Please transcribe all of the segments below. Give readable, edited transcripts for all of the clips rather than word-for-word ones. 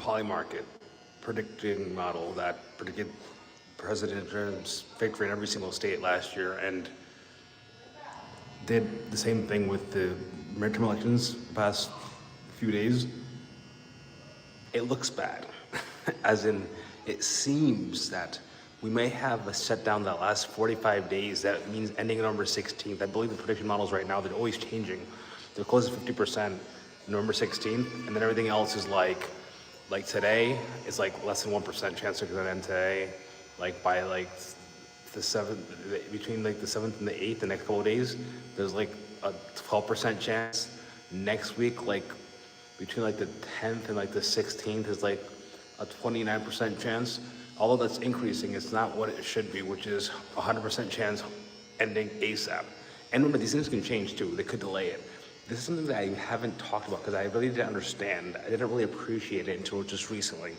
poly market predicting model that predicted President Trump's victory in every single state last year and did the same thing with the midterm elections the past few days, it looks bad. As in, it seems that we may have a shutdown that lasts 45 days. That means ending November 16th. I believe the prediction models right now, they're always changing. They're close to 50% November 16th, and then everything else is like today, it's like less than 1% chance it's gonna end today. Like by like the 7th, between like the 7th and the 8th, the next couple of days, there's like a 12% chance. Next week, like between like the 10th and like the 16th is like a 29% chance. Although that's increasing, it's not what it should be, which is 100% chance ending ASAP. And remember, these things can change too. They could delay it. This is something that I haven't talked about because I really didn't understand. I didn't really appreciate it until just recently.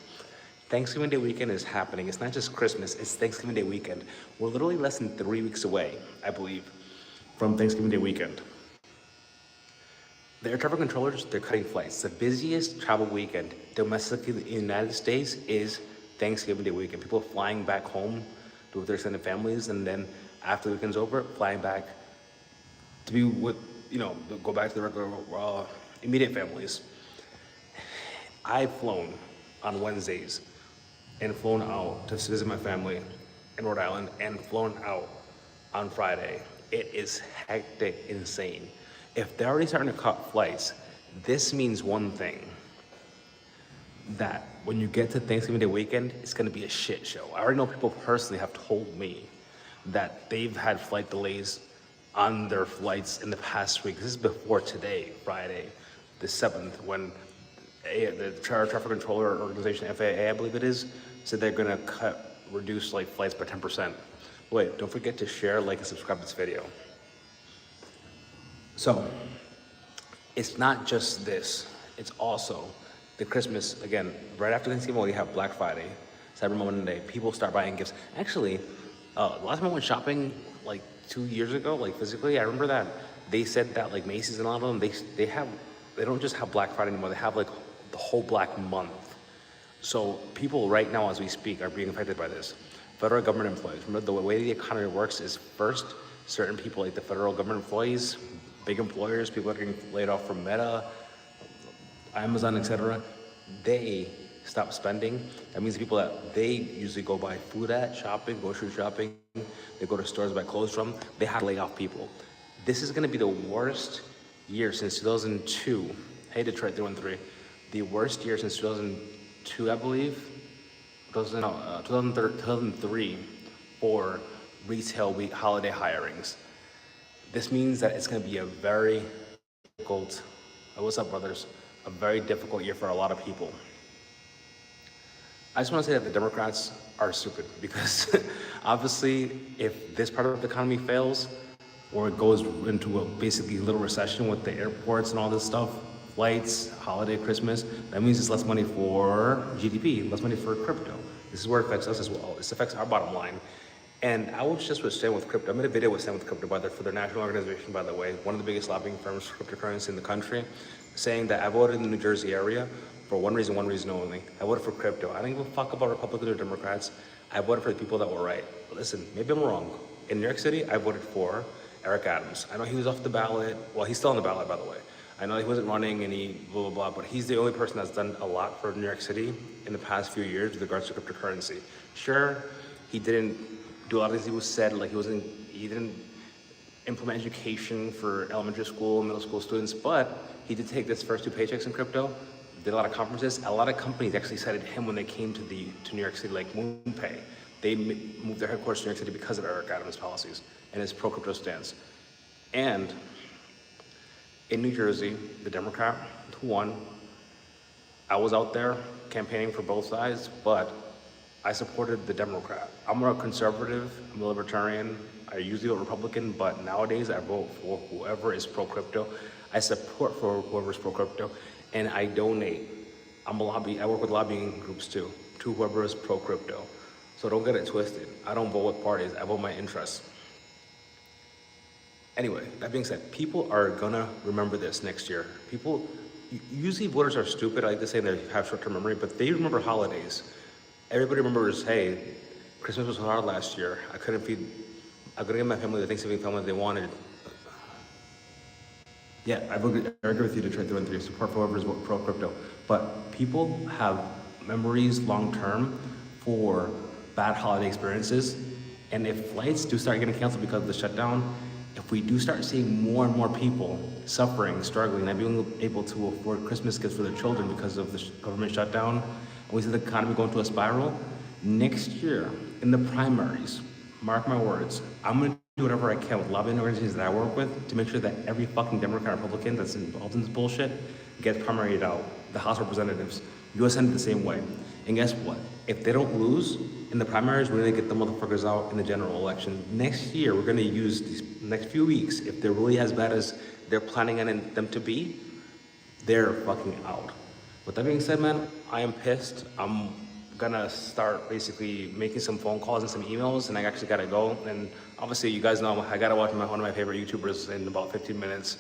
Thanksgiving Day weekend is happening. It's not just Christmas, it's Thanksgiving Day weekend. We're literally less than 3 weeks away, I believe, from Thanksgiving Day weekend. The air traffic controllers, they're cutting flights. The busiest travel weekend domestically in the United States is Thanksgiving Day weekend. People flying back home to with their extended families, and then after the weekend's over, flying back to be with, go back to the regular immediate families. I've flown on Wednesdays and flown out to visit my family in Rhode Island and flown out on Friday. It is hectic, insane. If they're already starting to cut flights, this means one thing, that when you get to Thanksgiving Day weekend, it's gonna be a shit show. I already know people personally have told me that they've had flight delays on their flights in the past week. This is before today, Friday, the 7th, when the Air Traffic Controller Organization, FAA, I believe it is, said they're gonna reduce like flights by 10%. Wait, don't forget to share, like, and subscribe to this video. So, it's not just this, it's also the Christmas, again, right after Thanksgiving, we have Black Friday, Cyber Monday, people start buying gifts. Actually, last time I went shopping, like 2 years ago, like physically, I remember that they said that like Macy's and all of them, they don't just have Black Friday anymore, they have like the whole Black Month. So people right now, as we speak, are being affected by this. Federal government employees, remember the way the economy works is first, certain people like the federal government employees, big employers, people that are getting laid off from Meta, Amazon, etc., they stop spending. That means people that they usually go buy food at, shopping, grocery shopping, they go to stores, buy clothes from, they have to lay off people. This is gonna be the worst year since 2002. Hey, Detroit 313. The worst year since 2002, I believe, 2003 for retail week holiday hirings. This means that it's gonna be a very difficult, what's up, brothers? A very difficult year for a lot of people. I just want to say that the Democrats are stupid because obviously if this part of the economy fails or it goes into a basically little recession with the airports and all this stuff, flights, holiday, Christmas, that means it's less money for GDP, less money for crypto. This is where it affects us as well. This affects our bottom line. And I was just with Stand With Crypto. I made a video with Stand With Crypto for their national organization, by the way, one of the biggest lobbying firms for cryptocurrency in the country, saying that I voted in the New Jersey area for one reason only. I voted for crypto. I don't give a fuck about Republicans or Democrats. I voted for the people that were right. But listen, maybe I'm wrong. In New York City, I voted for Eric Adams. I know he was off the ballot. Well, he's still on the ballot, by the way. I know he wasn't running and he blah, blah, blah, but he's the only person that's done a lot for New York City in the past few years with regards to cryptocurrency. Sure, he didn't do a lot of things he was said, like he didn't implement education for elementary school, middle school students, but he did take his first 2 paychecks in crypto, did a lot of conferences. A lot of companies actually cited him when they came to New York City, like MoonPay. They moved their headquarters to New York City because of Eric Adams' policies and his pro-crypto stance. And in New Jersey, the Democrat who won, I was out there campaigning for both sides, but I supported the Democrat. I'm a conservative, I'm a libertarian, I usually vote Republican, but nowadays I vote for whoever is pro-crypto. I support for whoever's pro-crypto, and I donate. I work with lobbying groups too, to whoever is pro-crypto. So don't get it twisted. I don't vote with parties, I vote my interests. Anyway, that being said, people are gonna remember this next year. People, usually voters are stupid. I like to say they have short-term memory, but they remember holidays. Everybody remembers, hey, Christmas was hard last year. I couldn't give my family the Thanksgiving family they wanted. Yeah, I agree with you to trade through and through. Support for whoever's pro crypto. But people have memories long term for bad holiday experiences. And if flights do start getting canceled because of the shutdown, if we do start seeing more and more people suffering, struggling, not being able to afford Christmas gifts for their children because of the government shutdown, and we see the economy going to a spiral, next year in the primaries, mark my words, I'm gonna do whatever I can with lobbying organizations that I work with to make sure that every fucking Democrat Republican that's involved in this bullshit gets primaried out. The House of Representatives, US Senate the same way. And guess what? If they don't lose in the primaries, we're gonna get the motherfuckers out in the general election. Next year, we're gonna use these next few weeks, if they're really as bad as they're planning on them to be, they're fucking out. With that being said, man, I am pissed. I'm gonna start basically making some phone calls and some emails, and I actually gotta go. And obviously, you guys know I gotta watch one of my favorite YouTubers in about 15 minutes.